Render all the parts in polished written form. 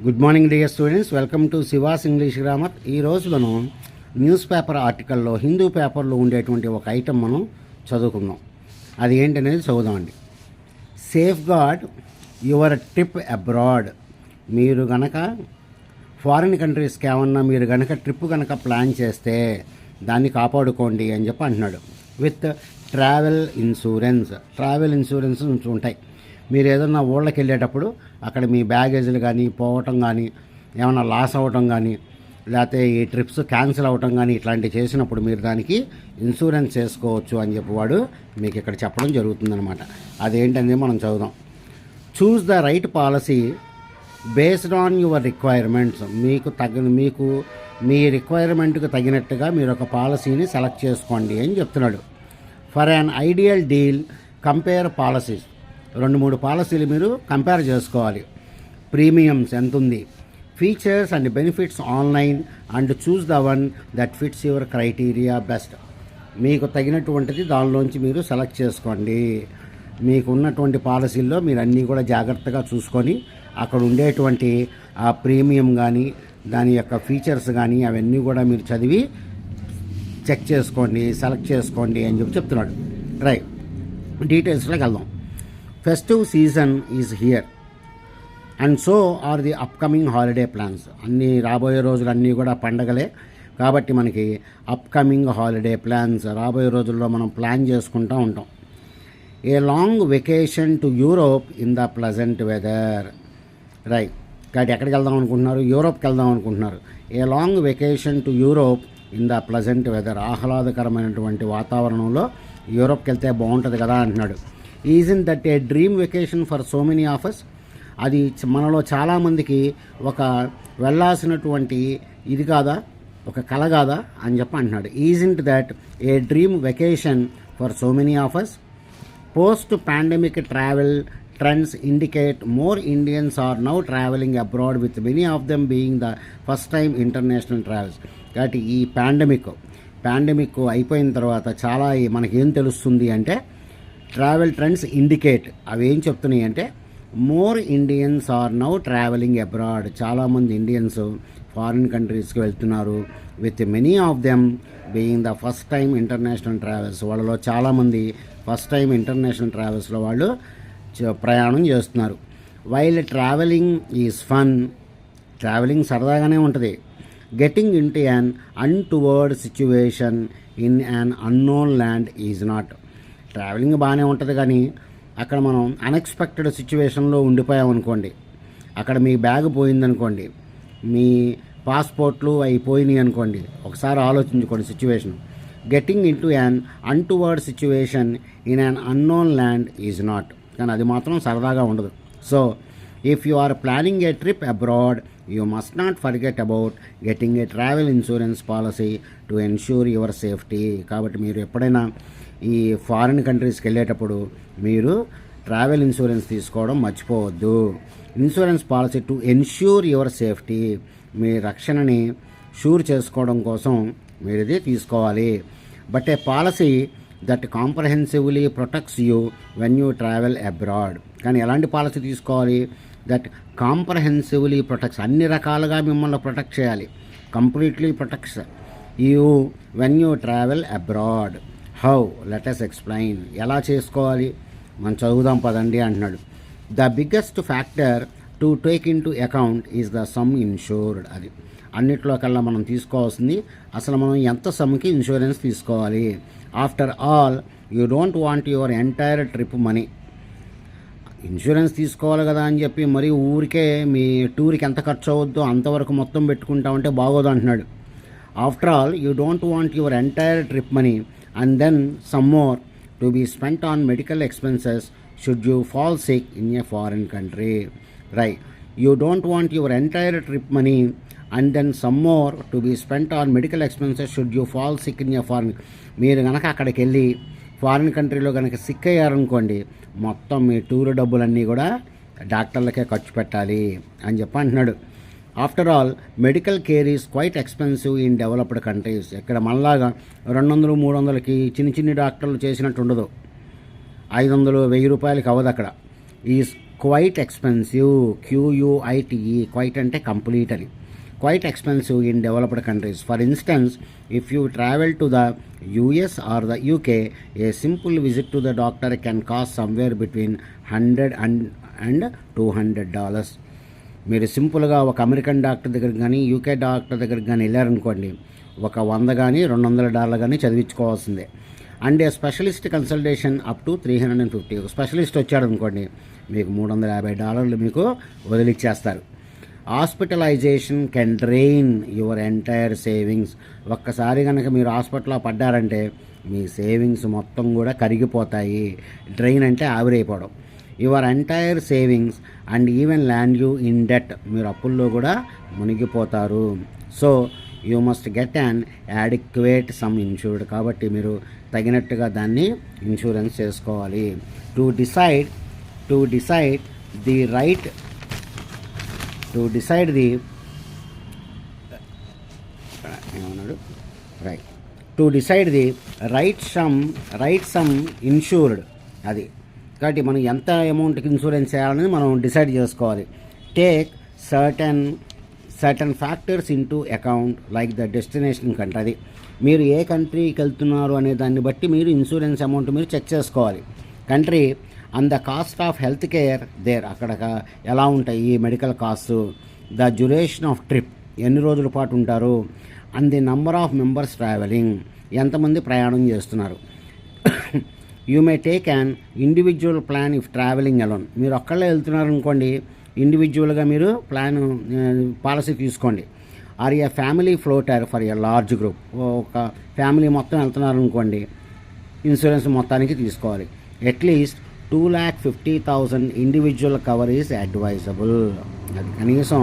Good morning dear students, welcome to Siva's English grammar. ఈరోజు మనం news paper ఆర్టికల్లో హిందూ పేపర్లో ఉండేటువంటి ఒక ఐటెం మనం చదువుకుందాం. అది ఏంటనేది చదువుదామండి. Safeguard your trip abroad. మీరు గనక ఫారిన్ కంట్రీస్కి ఏమన్నా మీరు గనక ట్రిప్ కనుక ప్లాన్ చేస్తే దాన్ని కాపాడుకోండి అని చెప్పి అంటున్నాడు. విత్ ట్రావెల్ ఇన్సూరెన్స్ ఉంటాయి. మీరు ఏదన్నా ఊళ్ళకి వెళ్ళేటప్పుడు అక్కడ మీ బ్యాగేజీలు కానీ పోవటం కానీ ఏమైనా లాస్ అవ్వటం కానీ లేకపోతే ఈ ట్రిప్స్ క్యాన్సిల్ అవ్వటం కానీ ఇట్లాంటివి చేసినప్పుడు మీరు దానికి ఇన్సూరెన్స్ చేసుకోవచ్చు అని చెప్పి వాడు మీకు ఇక్కడ చెప్పడం జరుగుతుందనమాట. అదేంటనేది మనం చదువుదాం. Choose the right policy based on your requirements. మీకు మీ రిక్వైర్మెంట్కి తగినట్టుగా మీరు ఒక పాలసీని సెలెక్ట్ చేసుకోండి అని చెప్తున్నాడు. For an ideal deal compare policies. 2-3 పాలసీలు మీరు కంపేర్ చేసుకోవాలి. ప్రీమియమ్స్ ఎంత ఉంది, features and benefits online and choose the one that fits your criteria best. మీకు తగినటువంటిది దానిలోంచి మీరు సెలెక్ట్ చేసుకోండి. మీకు ఉన్నటువంటి పాలసీల్లో మీరు అన్నీ కూడా జాగ్రత్తగా చూసుకొని అక్కడ ఉండేటువంటి ఆ ప్రీమియం కానీ దాని యొక్క ఫీచర్స్ కానీ అవన్నీ కూడా మీరు చదివి చెక్ చేసుకోండి, సెలెక్ట్ చేసుకోండి అని చెప్పి చెప్తున్నాడు. రైట్, డీటెయిల్స్లోకి వెళ్దాం. Festive season is here and so are the upcoming holiday plans. అన్నీ రాబోయే రోజులు అన్నీ కూడా పండగలే కాబట్టి మనకి అప్కమింగ్ హాలిడే ప్లాన్స్ రాబోయే రోజుల్లో మనం ప్లాన్ చేసుకుంటూ ఉంటాం. A long vacation to Europe in the pleasant weather. Right, కాబట్టి ఎక్కడికి వెళ్దాం అనుకుంటున్నారు? యూరోప్కి వెళ్దాం అనుకుంటున్నారు. A long vacation to Europe in the pleasant weather. ఆహ్లాదకరమైనటువంటి వాతావరణంలో యూరోప్కి వెళ్తే బాగుంటుంది కదా అంటున్నాడు. Is in that a dream vacation for so many of us. అది మనలో చాలామందికి ఒక వెళ్ళాల్సినటువంటి ఇది కాదా, ఒక కల కాదా అని చెప్పి అంటున్నాడు. Is in that a dream vacation for so many of us. Post pandemic travel trends indicate more Indians are now travelling abroad with many of them being the first time international travels. కాబట్టి ఈ pandemic అయిపోయిన తర్వాత చాలా మనకేం తెలుస్తుంది అంటే travel trends indicate అవి ఏం చెప్తున్నాయి అంటే more Indians are now travelling abroad. చాలామంది ఇండియన్స్ ఫారిన్ కంట్రీస్కి వెళ్తున్నారు. With many of them being the first time international travels. వాళ్ళలో చాలామంది ఫస్ట్ టైం ఇంటర్నేషనల్ ట్రావెల్స్లో వాళ్ళు ప్రయాణం చేస్తున్నారు. While travelling is fun. Travelling సరదాగానే ఉంటుంది. Getting in to an untoward situation in an unknown land is not. Travelling బాగానే ఉంటుంది కానీ అక్కడ మనం అన్ఎక్స్పెక్టెడ్ సిచ్యువేషన్లో ఉండిపోయామనుకోండి, అక్కడ మీ బ్యాగ్ పోయిందనుకోండి, మీ పాస్పోర్ట్లు అవి పోయినాయి అనుకోండి, ఒకసారి ఆలోచించుకోండి situation. Getting in to an untoward situation in an unknown land is not. కానీ అది మాత్రం సరదాగా ఉండదు. So if you are planning a trip abroad you must not forget about getting a travel insurance policy to ensure your safety. కాబట్టి మీరు ఎప్పుడైనా ఈ foreign కంట్రీస్కి వెళ్ళేటప్పుడు మీరు ట్రావెల్ ఇన్సూరెన్స్ తీసుకోవడం మర్చిపోవద్దు. Insurance policy to ensure your safety. మీ రక్షణని షూర్ చేసుకోవడం కోసం మీరు ఇది తీసుకోవాలి. But a policy that comprehensively protects you when you travel abroad. కానీ ఎలాంటి పాలసీ తీసుకోవాలి? దట్ కాంప్రహెన్సివ్లీ ప్రొటెక్ట్స్, అన్ని రకాలుగా మిమ్మల్ని ప్రొటెక్ట్ చేయాలి. Completely protects you when you travel abroad. How? Let us explain. ఎలా చేసుకోవాలి మనం చదువుదాం పదండి అంటున్నాడు. The biggest factor to take in to account is the sum insured. అది అన్నిట్లో కల్లా మనం తీసుకోవాల్సింది అసలు మనం ఎంత సమ్కి ఇన్సూరెన్స్ తీసుకోవాలి. After all you don't want your entire trip money. Insurance తీసుకోవాలి కదా అని చెప్పి మరి ఊరికే మీ టూర్కి ఎంత ఖర్చు అవద్దో అంతవరకు మొత్తం పెట్టుకుంటామంటే బాగోదు అంటున్నాడు. After all you don't want your entire trip money and then some more to be spent on medical expenses should you fall sick in a foreign country. Right, you don't want your entire trip money and then some more to be spent on medical expenses should you fall sick in a foreign. మీరు కనుక అక్కడికి వెళ్ళి foreign కంట్రీలో కనుక sick అయ్యారనుకోండి, మొత్తం మీ tour డబ్బులన్నీ కూడా డాక్టర్లకే ఖర్చు పెట్టాలి అని చెప్పి అంటున్నాడు. After all medical care is quite expensive in developed countries. ఇక్కడ మనలాగా 200-300కి చిన్ని డాక్టర్లు చేసినట్టు ఉండదు. 500-1000 రూపాయలకి అవ్వదు అక్కడ. Is quite expensive, QUITE, quite అంటే కంప్లీట్ అని. Quite expensive in developed countries. For instance, if you travel to the US or the UK, a simple visit to the doctor can cost somewhere between $100 and $200. మీరు సింపుల్గా ఒక American doctor దగ్గరికి కానీ UK doctor దగ్గరికి కానీ వెళ్ళారనుకోండి, ఒక $100 కానీ $200 కానీ చదివించుకోవాల్సిందే. And a specialist consultation up to 350. ఒక స్పెషలిస్ట్ వచ్చాడు అనుకోండి, మీకు $350 మీకు వదిలిచ్చేస్తారు. Hospitalisation can drain your entire savings. ఒక్కసారి కనుక మీరు హాస్పిటల్లో పడ్డారంటే మీ సేవింగ్స్ మొత్తం కూడా కరిగిపోతాయి. డ్రెయిన్ అంటే ఆవిరైపోవడం. Your entire savings and even land you in debt. మీరు అప్పుల్లో కూడా మునిగిపోతారు. So you must get an adequate sum insured. కాబట్టి మీరు తగినట్టుగా దాన్ని ఇన్సూరెన్స్ చేసుకోవాలి. To decide the right sum insured. అది కాబట్టి మనం ఎంత అమౌంట్కి ఇన్సూరెన్స్ చేయాలని మనం డిసైడ్ చేసుకోవాలి. Take certain factors into account like the destination country. అది మీరు ఏ కంట్రీకి వెళ్తున్నారు అనే దాన్ని బట్టి మీరు ఇన్సూరెన్స్ అమౌంట్ మీరు చెక్ చేసుకోవాలి. Country and the cost of health care there. అక్కడ ఎలా ఉంటాయి ఈ medical cost. The duration of trip, ఎన్ని రోజుల పాటు ఉంటారు. And the number of members traveling, ఎంతమంది ప్రయాణం చేస్తున్నారు. You may take an individual plan if traveling alone. మీరు ఒక్కళ్ళే వెళ్తున్నారు అనుకోండి, ఇండివిజువల్గా మీరు పాలసీ తీసుకోండి. Or a family floater for a large group. ఒక ఫ్యామిలీ మొత్తం వెళ్తున్నారు అనుకోండి, ఇన్సూరెన్స్ మొత్తానికి తీసుకోవాలి. అట్లీస్ట్ 2,50,000 ఇండివిజువల్ కవర్ ఈజ్ అడ్వైజబుల్. అది కనీసం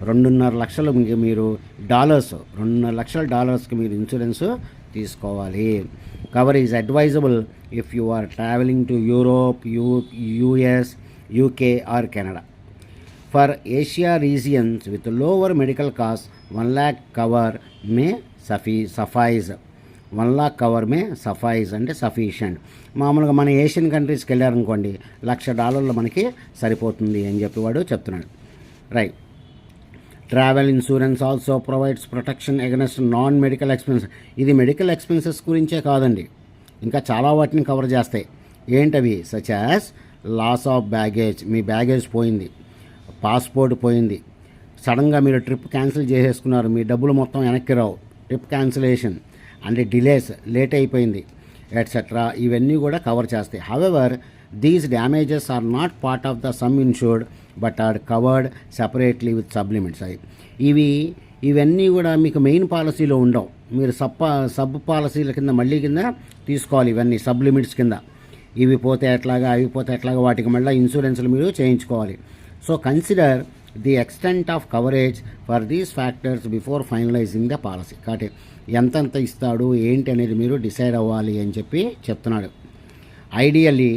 $2.5 లక్షలు మీరు $2.5 మీరు ఇన్సూరెన్స్ తీసుకోవాలి. Cover is advisable if you are travelling to Europe, US, UK or Canada. For Asia regions with lower medical cost 1 lakh cover may suffice. 1 lakh cover may suffice అంటే sufficient. మామూలుగా మన Asian కంట్రీస్కి వెళ్ళారనుకోండి, $1,00,000 మనకి సరిపోతుంది అని చెప్పి వాడు చెప్తున్నాడు. Right. Travel insurance also provides protection against non medical expenses. ఇది మెడికల్ ఎక్స్పెన్సెస్ గురించే కాదండి, ఇంకా చాలా వాటిని కవర్ చేస్తాయి. ఏంటవి? Such as loss of baggage. మీ బ్యాగేజ్ పోయింది, పాస్పోర్ట్ పోయింది, సడన్గా మీరు ట్రిప్ క్యాన్సిల్ చేసేసుకున్నారు, మీ డబ్బులు మొత్తం వెనక్కి రావు, trip cancellation and delays, late అయిపోయింది, ఎట్సెట్రా. ఇవన్నీ కూడా కవర్ చేస్తాయి. However these damages are not part of the sum insured but are covered separately with sublimits. ఇవన్నీ కూడా మీకు మెయిన్ పాలసీలో ఉండవు. మీరు సబ్ పాలసీల కింద మళ్ళీ తీసుకోవాలి. ఇవన్నీ సబ్ లిమిట్స్ కింద. ఇవి పోతే ఎట్లాగా, అవి పోతే ఎట్లాగా, వాటికి మళ్ళీ ఇన్సూరెన్స్లు మీరు చేయించుకోవాలి. So consider the extent of coverage for these factors before finalising the policy. కాబట్టి ఎంతెంత ఇస్తాడు ఏంటి అనేది మీరు డిసైడ్ అవ్వాలి అని చెప్పి చెప్తున్నాడు. Ideally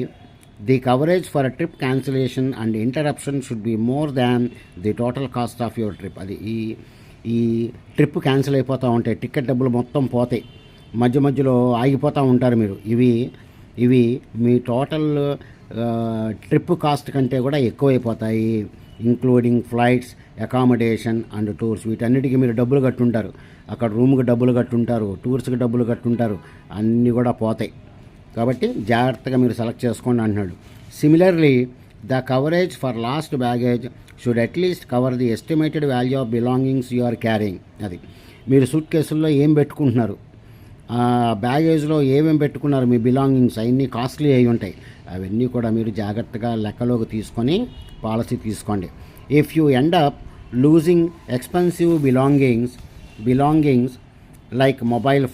the coverage for trip cancellation and interruption should be more than the total cost of your trip. అది ఈ ట్రిప్ క్యాన్సిల్ అయిపోతూ ఉంటాయి, టికెట్ డబ్బులు మొత్తం పోతాయి, మధ్యలో ఆగిపోతూ ఉంటారు మీరు. ఇవి మీ టోటల్ ట్రిప్ కాస్ట్ కంటే కూడా ఎక్కువైపోతాయి, including flights, accommodation and tours. వీటన్నిటికీ మీరు డబ్బులు కట్టుంటారు, అక్కడ రూమ్కి డబ్బులు కట్టుంటారు, టూర్స్కి డబ్బులు కట్టుంటారు, అన్నీ కూడా పోతాయి. కాబట్టి జాగ్రత్తగా మీరు సెలెక్ట్ చేసుకోండి అంటున్నాడు. Similarly the coverage for lost baggage should atleast cover the estimated value of belongings you are carrying. అది మీరు సూట్ కేసుల్లో ఏం పెట్టుకుంటున్నారు, బ్యాగేజ్లో ఏమేమి పెట్టుకున్నారు, మీ బిలాంగింగ్స్ అవన్నీ కాస్ట్లీ అయి ఉంటాయి. అవన్నీ కూడా మీరు జాగ్రత్తగా లెక్కలోకి తీసుకొని పాలసీ తీసుకోండి. If you end up losing expensive belongings like mobile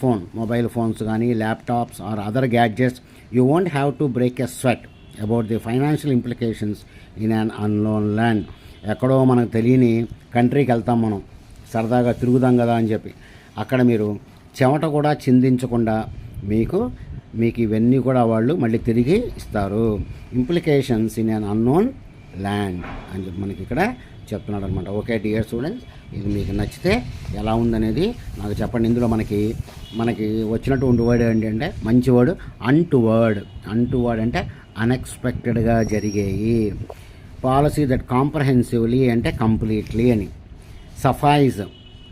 phones కానీ laptops or other gadgets, you won't have to break a sweat about the financial implications in an unknown land. ఎక్కడో మనకు తెలియని కంట్రీకి వెళ్తాం మనం, సరదాగా తిరుగుదాం కదా అని చెప్పి, అక్కడ మీరు చెమట కూడా చిందించకుండా మీకు ఇవన్నీ కూడా వాళ్ళు మళ్ళీ తిరిగి ఇస్తారు. Implications in an unknown land అని చెప్పి మనకి ఇక్కడ చెప్తున్నాడు అనమాట. ఓకే డియర్ స్టూడెంట్స్, ఇది మీకు నచ్చితే ఎలా ఉందనేది నాకు చెప్పండి. ఇందులో మనకి వచ్చినటువంటి వర్డ్ ఏంటంటే మంచి వర్డ్ అంటువర్డ్ అంటే అన్ఎక్స్పెక్టెడ్గా జరిగేవి. పాలసీ దట్ కాంప్రహెన్సివ్లీ అంటే కంప్లీట్లీ అని. సఫైజ్,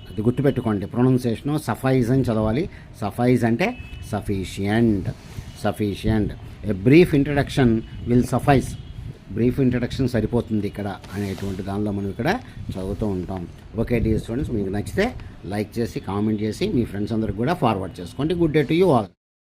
అది గుర్తుపెట్టుకోండి, ప్రొనౌన్సియేషను సఫైజ్ అని చదవాలి. సఫైజ్ అంటే sufficient. A brief introduction will suffice. Brief introduction సరిపోతుంది ఇక్కడ అనేటువంటి దానిలో మనం ఇక్కడ చదువుతూ ఉంటాం. ఓకే డియర్ స్టూడెంట్స్, మీకు నచ్చితే లైక్ చేసి కామెంట్ చేసి మీ ఫ్రెండ్స్ అందరికి కూడా ఫార్వర్డ్ చేసుకోండి. Good day to you all.